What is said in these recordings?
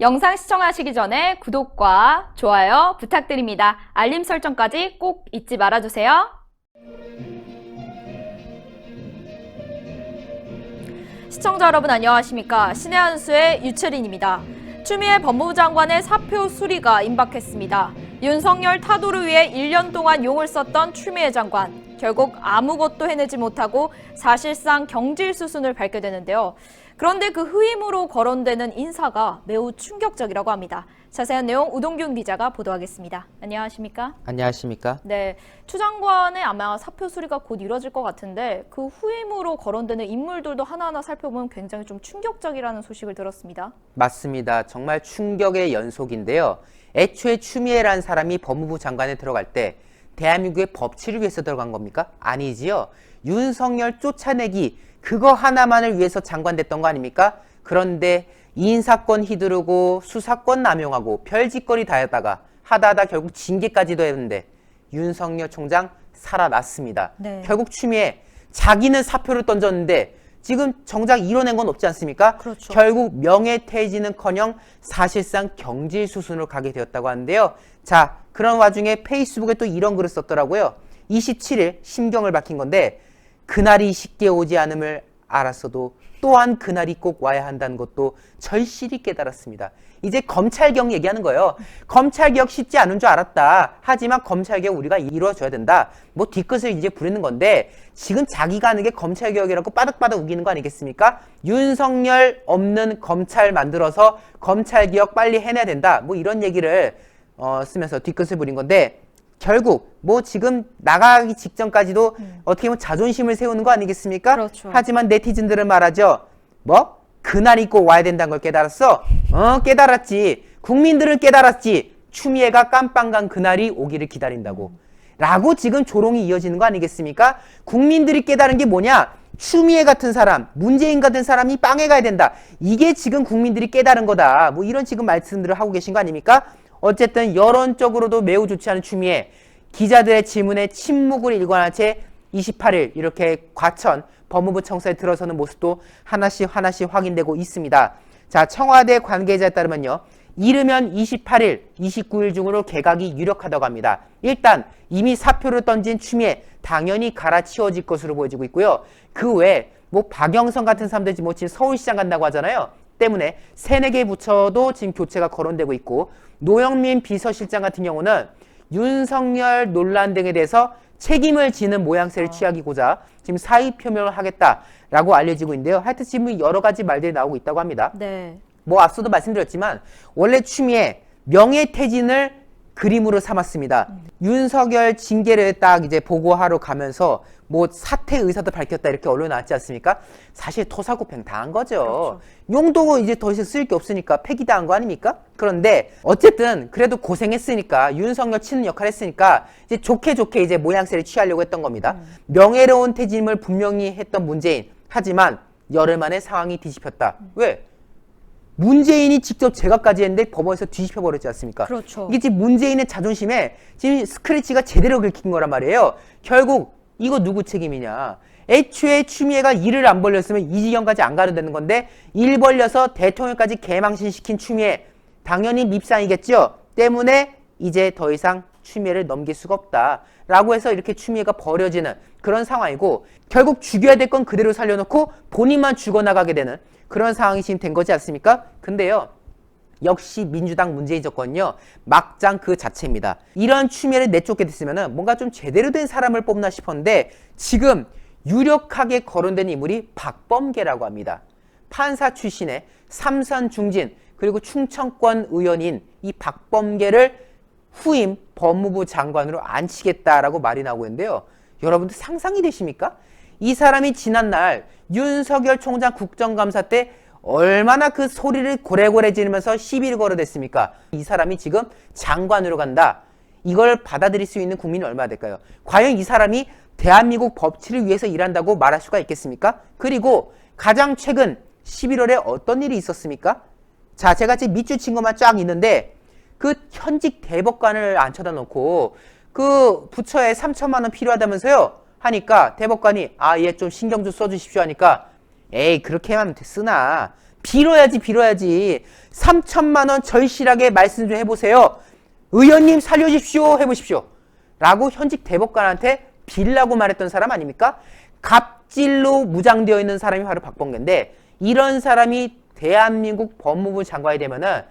영상 시청하시기 전에 구독과 좋아요 부탁드립니다. 알림 설정까지 꼭 잊지 말아주세요. 시청자 여러분 안녕하십니까? 신의 한 수의 유채린입니다. 추미애 법무부 장관의 사표 수리가 임박했습니다. 윤석열 타도를 위해 1년 동안 용을 썼던 추미애 장관. 결국 아무것도 해내지 못하고 사실상 경질 수순을 밟게 되는데요. 그런데 그 후임으로 거론되는 인사가 매우 충격적이라고 합니다. 자세한 내용 우동균 기자가 보도하겠습니다. 안녕하십니까? 안녕하십니까? 네, 추 장관의 아마 사표 수리가 곧 이뤄질 것 같은데 그 후임으로 거론되는 인물들도 하나하나 살펴보면 굉장히 좀 충격적이라는 소식을 들었습니다. 맞습니다. 정말 충격의 연속인데요. 애초에 추미애라는 사람이 법무부 장관에 들어갈 때 대한민국의 법치를 위해서 들어간 겁니까? 아니지요. 윤석열 쫓아내기 그거 하나만을 위해서 장관됐던 거 아닙니까? 그런데 인사권 휘두르고 수사권 남용하고 별짓거리 다 하다 결국 징계까지도 했는데 윤석열 총장 살아났습니다. 네. 결국 추미애 자기는 사표를 던졌는데 지금 정작 이뤄낸 건 없지 않습니까? 그렇죠. 결국 명예퇴진은커녕 사실상 경질수순으로 가게 되었다고 하는데요. 자, 그런 와중에 페이스북에 또 이런 글을 썼더라고요. 27일 심경을 밝힌 건데 그날이 쉽게 오지 않음을 알았어도 또한 그날이 꼭 와야 한다는 것도 절실히 깨달았습니다. 이제 검찰개혁 얘기하는 거예요. 검찰개혁 쉽지 않은 줄 알았다. 하지만 검찰개혁 우리가 이루어줘야 된다. 뭐 뒤끝을 이제 부리는 건데 지금 자기가 하는 게 검찰개혁이라고 빠득빠득 우기는 거 아니겠습니까? 윤석열 없는 검찰 만들어서 검찰개혁 빨리 해내야 된다. 뭐 이런 얘기를 쓰면서 뒤끝을 부린 건데 결국 뭐 지금 나가기 직전까지도 어떻게 보면 자존심을 세우는 거 아니겠습니까? 그렇죠. 하지만 네티즌들은 말하죠. 뭐? 그날이 꼭 와야 된다는 걸 깨달았어? 깨달았지. 국민들은 깨달았지. 추미애가 깜빵 간 그날이 오기를 기다린다고. 라고 지금 조롱이 이어지는 거 아니겠습니까? 국민들이 깨달은 게 뭐냐? 추미애 같은 사람, 문재인 같은 사람이 빵에 가야 된다. 이게 지금 국민들이 깨달은 거다. 뭐 이런 지금 말씀들을 하고 계신 거 아닙니까? 어쨌든 여론적으로도 매우 좋지 않은 추미애 기자들의 질문에 침묵을 일관한 채 28일 이렇게 과천 법무부 청사에 들어서는 모습도 하나씩 확인되고 있습니다. 자, 청와대 관계자에 따르면요. 이르면 28일, 29일 중으로 개각이 유력하다고 합니다. 일단 이미 사표를 던진 추미애 당연히 갈아치워질 것으로 보여지고 있고요. 그 외에 뭐 박영선 같은 사람들이 뭐 지금 서울시장 간다고 하잖아요. 때문에 3-4개 부처도 지금 교체가 거론되고 있고 노영민 비서실장 같은 경우는 윤석열 논란 등에 대해서 책임을 지는 모양새를 취하기고자 지금 사의 표명을 하겠다라고 알려지고 있는데요. 하여튼 지금 여러 가지 말들이 나오고 있다고 합니다. 네. 뭐 앞서도 말씀드렸지만 원래 추미애 명예퇴진을 그림으로 삼았습니다. 윤석열 징계를 딱 이제 보고하러 가면서 뭐 사퇴 의사도 밝혔다 이렇게 언론에 나왔지 않습니까? 사실 토사구팽 당한 거죠. 그렇죠. 용도 이제 더 이상 쓸 게 없으니까 폐기당한 거 아닙니까? 그런데 어쨌든 그래도 고생했으니까 윤석열 치는 역할을 했으니까 이제 좋게 이제 모양새를 취하려고 했던 겁니다. 명예로운 퇴진을 분명히 했던 문재인. 하지만 열흘 만에 상황이 뒤집혔다. 왜? 문재인이 직접 제각까지 했는데 법원에서 뒤집혀버렸지 않습니까? 그렇죠. 이게 지금 문재인의 자존심에 지금 스크래치가 제대로 긁힌 거란 말이에요. 결국 이거 누구 책임이냐. 애초에 추미애가 일을 안 벌렸으면 이 지경까지 안 가도 되는 건데 일 벌려서 대통령까지 개망신시킨 추미애 당연히 밉상이겠죠. 때문에 이제 더 이상 추미애를 넘길 수가 없다. 라고 해서 이렇게 추미애가 버려지는 그런 상황이고 결국 죽여야 될 건 그대로 살려놓고 본인만 죽어나가게 되는 그런 상황이 지금 된 거지 않습니까? 근데요. 역시 민주당 문재인 정권은요. 막장 그 자체입니다. 이런 추미애를 내쫓게 됐으면 뭔가 좀 제대로 된 사람을 뽑나 싶었는데 지금 유력하게 거론된 인물이 박범계라고 합니다. 판사 출신의 삼선 중진 그리고 충청권 의원인 이 박범계를 후임 법무부 장관으로 앉히겠다라고 말이 나오고 있는데요. 여러분들 상상이 되십니까? 이 사람이 지난날 윤석열 총장 국정감사 때 얼마나 그 소리를 고래고래 지르면서 시비를 걸어댔습니까? 이 사람이 지금 장관으로 간다. 이걸 받아들일 수 있는 국민이 얼마나 될까요? 과연 이 사람이 대한민국 법치를 위해서 일한다고 말할 수가 있겠습니까? 그리고 가장 최근 11월에 어떤 일이 있었습니까? 자, 제가 지금 밑줄 친 것만 쫙 있는데 그 현직 대법관을 앉혀다 놓고 그 부처에 3천만 원 필요하다면서요? 하니까 대법관이 얘 좀 신경 좀 써주십시오 하니까 에이 그렇게 하면 쓰나 빌어야지. 3천만 원 절실하게 말씀 좀 해보세요. 의원님 살려주십시오 해보십시오. 라고 현직 대법관한테 빌라고 말했던 사람 아닙니까? 갑질로 무장되어 있는 사람이 바로 박범계인데, 이런 사람이 대한민국 법무부 장관이 되면은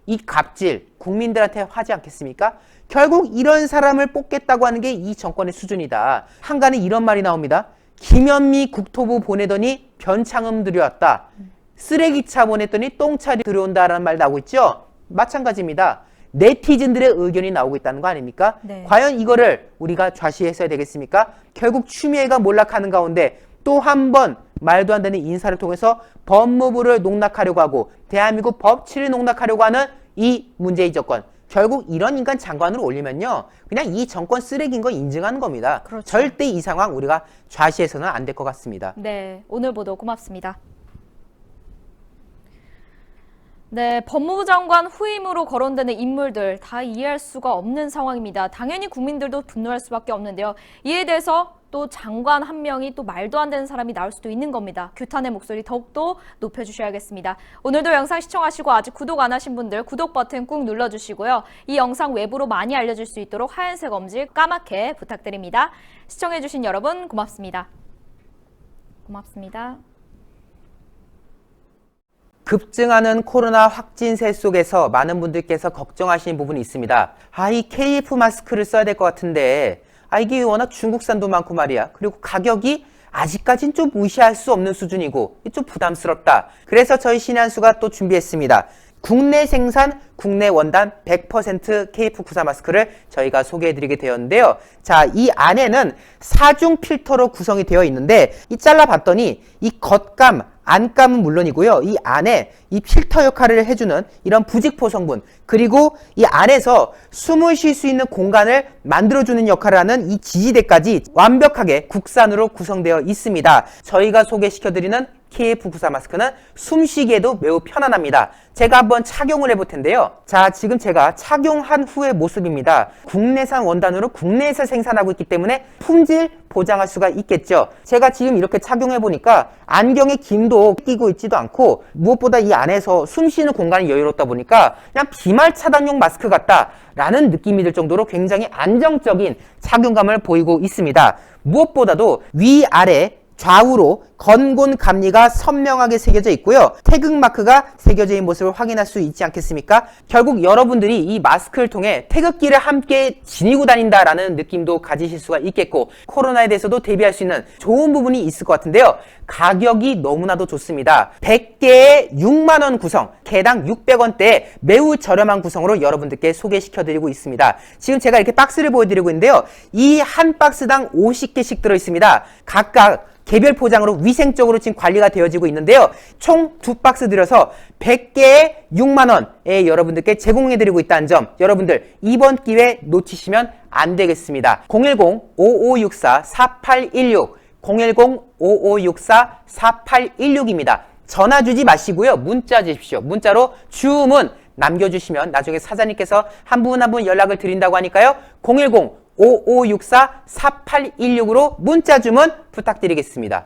이 갑질 국민들한테 하지 않겠습니까? 결국 이런 사람을 뽑겠다고 하는 게 이 정권의 수준이다. 한간에 이런 말이 나옵니다. 김현미 국토부 보내더니 변창흠 들여왔다. 쓰레기차 보냈더니 똥차 들여온다라는 말 나오고 있죠? 마찬가지입니다. 네티즌들의 의견이 나오고 있다는 거 아닙니까? 네. 과연 이거를 우리가 좌시했어야 되겠습니까? 결국 추미애가 몰락하는 가운데 또 한 번 말도 안 되는 인사를 통해서 법무부를 농락하려고 하고 대한민국 법치를 농락하려고 하는 이 문재인 정권. 결국 이런 인간 장관으로 올리면요, 그냥 이 정권 쓰레기인 거 인증하는 겁니다. 그렇죠. 절대 이 상황 우리가 좌시해서는 안 될 것 같습니다. 네, 오늘 보도 고맙습니다. 네, 법무부 장관 후임으로 거론되는 인물들 다 이해할 수가 없는 상황입니다. 당연히 국민들도 분노할 수밖에 없는데요. 이에 대해서 또 장관 한 명이 또 말도 안 되는 사람이 나올 수도 있는 겁니다. 규탄의 목소리 더욱더 높여주셔야겠습니다. 오늘도 영상 시청하시고 아직 구독 안 하신 분들 구독 버튼 꾹 눌러주시고요. 이 영상 외부로 많이 알려줄 수 있도록 하얀색 엄지 까맣게 부탁드립니다. 시청해주신 여러분 고맙습니다. 고맙습니다. 급증하는 코로나 확진세 속에서 많은 분들께서 걱정하시는 부분이 있습니다. 이 KF 마스크를 써야 될 것 같은데, 이게 워낙 중국산도 많고 말이야. 그리고 가격이 아직까진 좀 무시할 수 없는 수준이고 좀 부담스럽다. 그래서 저희 신한수가 또 준비했습니다. 국내 생산, 국내 원단 100% KF94 마스크를 저희가 소개해드리게 되었는데요. 자, 이 안에는 4중 필터로 구성이 되어 있는데, 이 잘라봤더니 이 겉감, 안감은 물론이고요. 이 안에 이 필터 역할을 해주는 이런 부직포 성분, 그리고 이 안에서 숨을 쉴 수 있는 공간을 만들어주는 역할을 하는 이 지지대까지 완벽하게 국산으로 구성되어 있습니다. 저희가 소개시켜드리는 KF94 마스크는 숨쉬기에도 매우 편안합니다. 제가 한번 착용을 해볼 텐데요. 자, 지금 제가 착용한 후의 모습입니다. 국내산 원단으로 국내에서 생산하고 있기 때문에 품질 보장할 수가 있겠죠. 제가 지금 이렇게 착용해 보니까 안경에 김도 끼고 있지도 않고, 무엇보다 이 안에서 숨쉬는 공간이 여유롭다 보니까 그냥 비말 차단용 마스크 같다라는 느낌이 들 정도로 굉장히 안정적인 착용감을 보이고 있습니다. 무엇보다도 위아래 좌우로 건곤 감리가 선명하게 새겨져 있고요. 태극 마크가 새겨져 있는 모습을 확인할 수 있지 않겠습니까? 결국 여러분들이 이 마스크를 통해 태극기를 함께 지니고 다닌다라는 느낌도 가지실 수가 있겠고, 코로나에 대해서도 대비할 수 있는 좋은 부분이 있을 것 같은데요. 가격이 너무나도 좋습니다. 100개에 6만 원 구성, 개당 600원대에 매우 저렴한 구성으로 여러분들께 소개시켜드리고 있습니다. 지금 제가 이렇게 박스를 보여드리고 있는데요. 이 한 박스당 50개씩 들어있습니다. 각각 개별 포장으로 위생적으로 지금 관리가 되어지고 있는데요. 총 2박스 들여서 100개에 6만 원에 여러분들께 제공해드리고 있다는 점, 여러분들 이번 기회 놓치시면 안 되겠습니다. 010-5564-4816 010-5564-4816입니다. 전화 주지 마시고요. 문자 주십시오. 문자로 주문 남겨주시면 나중에 사장님께서 한 분 한 분 연락을 드린다고 하니까요. 010-5564-4816으로 문자 주문 부탁드리겠습니다.